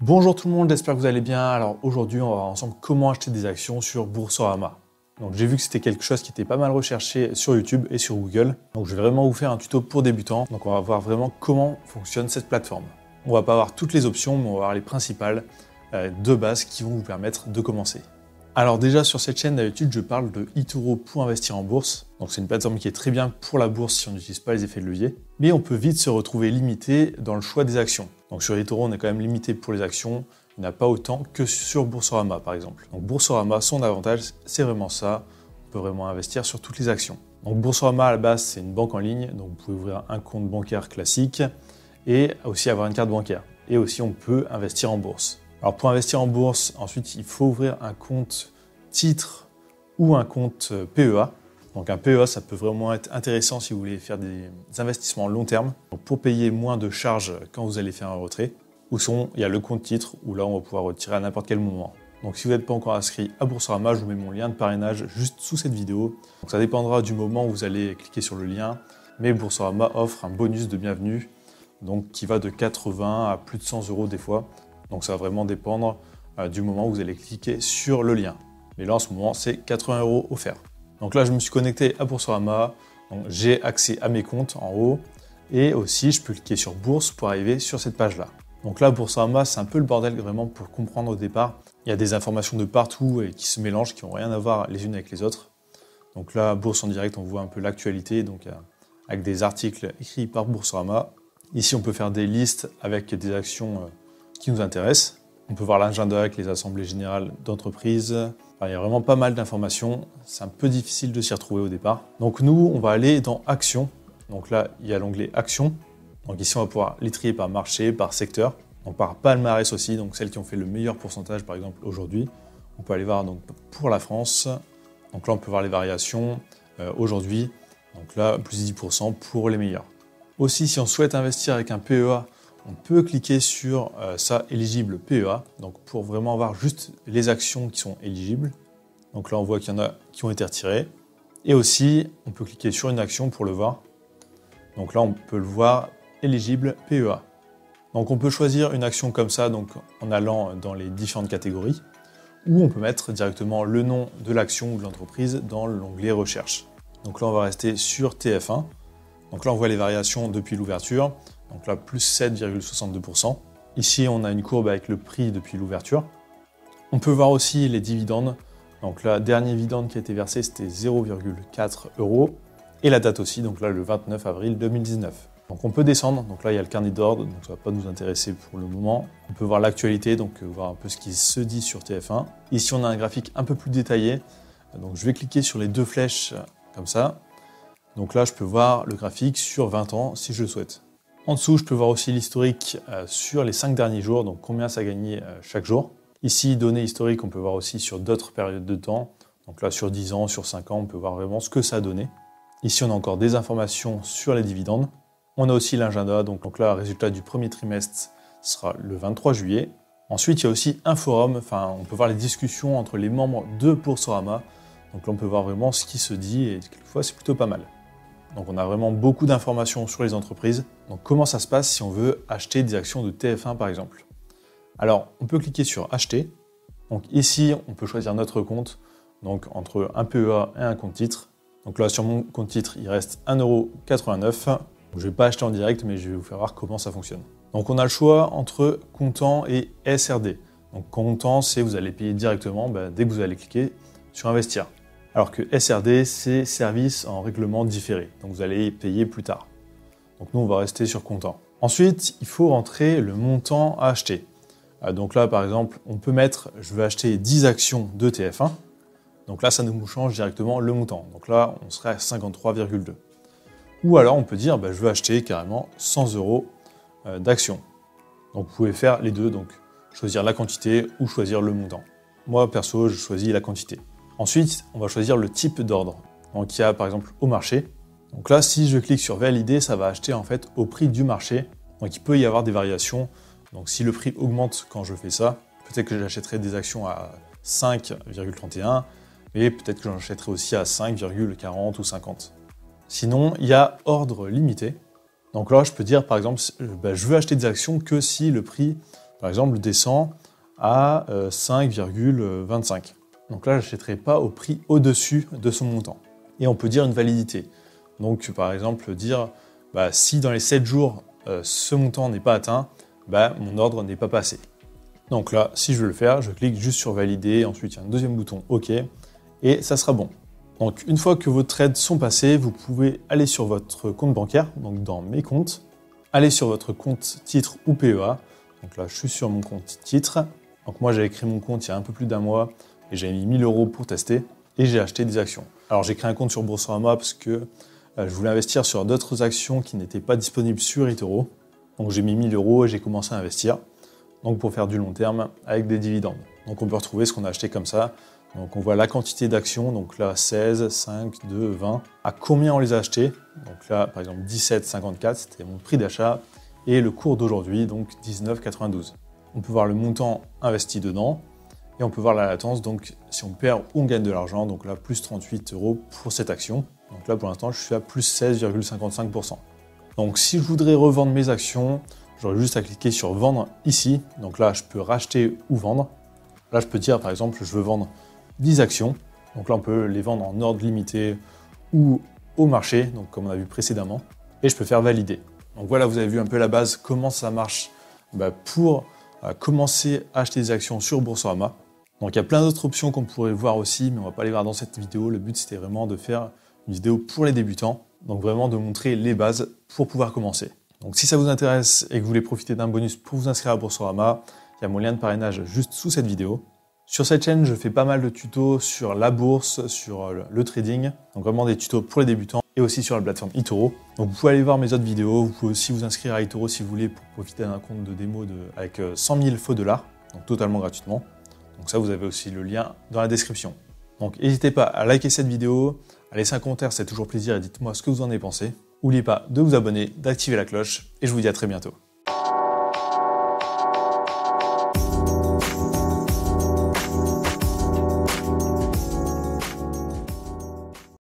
Bonjour tout le monde, j'espère que vous allez bien. Alors aujourd'hui, on va voir ensemble comment acheter des actions sur Boursorama. Donc j'ai vu que c'était quelque chose qui était pas mal recherché sur YouTube et sur Google. Donc je vais vraiment vous faire un tuto pour débutants. Donc on va voir vraiment comment fonctionne cette plateforme. On va pas voir toutes les options, mais on va voir les principales de base qui vont vous permettre de commencer. Alors déjà sur cette chaîne d'habitude, je parle de eToro pour investir en bourse. Donc c'est une plateforme qui est très bien pour la bourse si on n'utilise pas les effets de levier. Mais on peut vite se retrouver limité dans le choix des actions. Donc sur eToro, on est quand même limité pour les actions. Il n'y en a pas autant que sur Boursorama par exemple. Donc Boursorama, son avantage, c'est vraiment ça. On peut vraiment investir sur toutes les actions. Donc Boursorama à la base, c'est une banque en ligne. Donc vous pouvez ouvrir un compte bancaire classique et aussi avoir une carte bancaire. Et aussi on peut investir en bourse. Alors pour investir en bourse, ensuite il faut ouvrir un compte titre ou un compte PEA. Donc un PEA, ça peut vraiment être intéressant si vous voulez faire des investissements long terme, donc pour payer moins de charges quand vous allez faire un retrait. Ou sinon, il y a le compte titre où là on va pouvoir retirer à n'importe quel moment. Donc si vous n'êtes pas encore inscrit à Boursorama, je vous mets mon lien de parrainage juste sous cette vidéo. Donc ça dépendra du moment où vous allez cliquer sur le lien, mais Boursorama offre un bonus de bienvenue donc qui va de 80 à plus de 100 € des fois. Donc ça va vraiment dépendre du moment où vous allez cliquer sur le lien. Mais là en ce moment c'est 80 € offerts. Donc là je me suis connecté à Boursorama, j'ai accès à mes comptes en haut et aussi je peux cliquer sur bourse pour arriver sur cette page là. Donc là Boursorama c'est un peu le bordel vraiment pour comprendre au départ. Il y a des informations de partout et qui se mélangent, qui n'ont rien à voir les unes avec les autres. Donc là bourse en direct on voit un peu l'actualité donc avec des articles écrits par Boursorama. Ici on peut faire des listes avec des actions qui nous intéressent. On peut voir l'agenda avec les assemblées générales d'entreprises. Enfin, il y a vraiment pas mal d'informations. C'est un peu difficile de s'y retrouver au départ. Donc nous, on va aller dans Actions. Donc là, il y a l'onglet Actions. Donc ici, on va pouvoir les trier par marché, par secteur. Donc par palmarès aussi, donc celles qui ont fait le meilleur pourcentage par exemple aujourd'hui. On peut aller voir donc pour la France. Donc là, on peut voir les variations aujourd'hui. Donc là, plus 10% pour les meilleurs. Aussi, si on souhaite investir avec un PEA, on peut cliquer sur ça, éligible PEA, donc pour vraiment avoir juste les actions qui sont éligibles. Donc là, on voit qu'il y en a qui ont été retirées. Et aussi, on peut cliquer sur une action pour le voir. Donc là, on peut le voir, éligible PEA. Donc on peut choisir une action comme ça, donc en allant dans les différentes catégories, ou on peut mettre directement le nom de l'action ou de l'entreprise dans l'onglet recherche. Donc là, on va rester sur TF1. Donc là, on voit les variations depuis l'ouverture. Donc là, plus 7,62%. Ici, on a une courbe avec le prix depuis l'ouverture. On peut voir aussi les dividendes. Donc là, dernier dividende qui a été versé, c'était 0,4 €. Et la date aussi, donc là, le 29 avril 2019. Donc on peut descendre. Donc là, il y a le carnet d'ordre, donc ça ne va pas nous intéresser pour le moment. On peut voir l'actualité, donc voir un peu ce qui se dit sur TF1. Ici, on a un graphique un peu plus détaillé. Donc je vais cliquer sur les deux flèches comme ça. Donc là, je peux voir le graphique sur 20 ans si je le souhaite. En dessous, je peux voir aussi l'historique sur les 5 derniers jours, donc combien ça a gagné chaque jour. Ici, données historiques, on peut voir aussi sur d'autres périodes de temps. Donc là, sur 10 ans, sur 5 ans, on peut voir vraiment ce que ça a donné. Ici, on a encore des informations sur les dividendes. On a aussi l'agenda, donc là, le résultat du premier trimestre sera le 23 juillet. Ensuite, il y a aussi un forum, on peut voir les discussions entre les membres de Boursorama. Donc là, on peut voir vraiment ce qui se dit et quelquefois, c'est plutôt pas mal. Donc on a vraiment beaucoup d'informations sur les entreprises. Donc comment ça se passe si on veut acheter des actions de TF1 par exemple? Alors on peut cliquer sur acheter. Donc ici on peut choisir notre compte, donc entre un PEA et un compte titre. Donc là sur mon compte titre il reste 1,89 €. Je ne vais pas acheter en direct mais je vais vous faire voir comment ça fonctionne. Donc on a le choix entre comptant et SRD. Donc comptant c'est vous allez payer directement dès que vous allez cliquer sur investir. Alors que SRD, c'est service en règlement différé. Donc vous allez payer plus tard. Donc nous, on va rester sur comptant. Ensuite, il faut rentrer le montant à acheter. Donc là, par exemple, on peut mettre, je veux acheter 10 actions de TF1. Donc là, ça nous change directement le montant. Donc là, on serait à 53,2. Ou alors, on peut dire, je veux acheter carrément 100 € d'actions. Donc vous pouvez faire les deux, donc choisir la quantité ou choisir le montant. Moi, perso, je choisis la quantité. Ensuite, on va choisir le type d'ordre. Donc il y a par exemple au marché. Donc là, si je clique sur valider, ça va acheter en fait au prix du marché. Donc il peut y avoir des variations. Donc si le prix augmente quand je fais ça, peut-être que j'achèterai des actions à 5,31, mais peut-être que j'en achèterai aussi à 5,40 ou 50. Sinon, il y a ordre limité. Donc là, je peux dire par exemple, je veux acheter des actions que si le prix Par exemple, descend à 5,25. Donc là, je n'achèterai pas au prix au-dessus de son montant. Et on peut dire une validité. Donc par exemple, dire si dans les 7 jours, ce montant n'est pas atteint, mon ordre n'est pas passé. Donc là, si je veux le faire, je clique juste sur valider, ensuite il y a un deuxième bouton OK, et ça sera bon. Donc une fois que vos trades sont passés, vous pouvez aller sur votre compte bancaire, donc dans mes comptes, aller sur votre compte titre ou PEA. Donc là, je suis sur mon compte titre. Donc moi, j'avais créé mon compte il y a un peu plus d'un mois et j'avais mis 1 000 € pour tester et j'ai acheté des actions. Alors j'ai créé un compte sur Boursorama parce que je voulais investir sur d'autres actions qui n'étaient pas disponibles sur eToro. Donc j'ai mis 1 000 € et j'ai commencé à investir. Donc pour faire du long terme avec des dividendes. Donc on peut retrouver ce qu'on a acheté comme ça. Donc on voit la quantité d'actions, donc là 16, 5, 2, 20. À combien on les a achetés? Donc là par exemple 17,54, c'était mon prix d'achat. Et le cours d'aujourd'hui, donc 19,92. On peut voir le montant investi dedans. Et on peut voir la latence, donc si on perd ou on gagne de l'argent. Donc là plus 38 € pour cette action. Donc là pour l'instant je suis à plus 16,55%. Donc si je voudrais revendre mes actions, j'aurais juste à cliquer sur vendre ici. Donc là je peux racheter ou vendre. Là je peux dire par exemple je veux vendre 10 actions. Donc là on peut les vendre en ordre limité ou au marché, donc comme on a vu précédemment. Et je peux faire valider. Donc voilà, vous avez vu un peu la base, comment ça marche pour commencer à acheter des actions sur Boursorama. Donc il y a plein d'autres options qu'on pourrait voir aussi, mais on ne va pas les voir dans cette vidéo. Le but c'était vraiment de faire une vidéo pour les débutants, donc vraiment de montrer les bases pour pouvoir commencer. Donc si ça vous intéresse et que vous voulez profiter d'un bonus pour vous inscrire à Boursorama, il y a mon lien de parrainage juste sous cette vidéo. Sur cette chaîne, je fais pas mal de tutos sur la bourse, sur le trading, donc vraiment des tutos pour les débutants et aussi sur la plateforme eToro. Donc vous pouvez aller voir mes autres vidéos, vous pouvez aussi vous inscrire à eToro si vous voulez pour profiter d'un compte de démo avec 100 000 faux $, donc totalement gratuitement. Donc ça, vous avez aussi le lien dans la description. Donc n'hésitez pas à liker cette vidéo, à laisser un commentaire, c'est toujours plaisir et dites-moi ce que vous en avez pensé. N'oubliez pas de vous abonner, d'activer la cloche et je vous dis à très bientôt.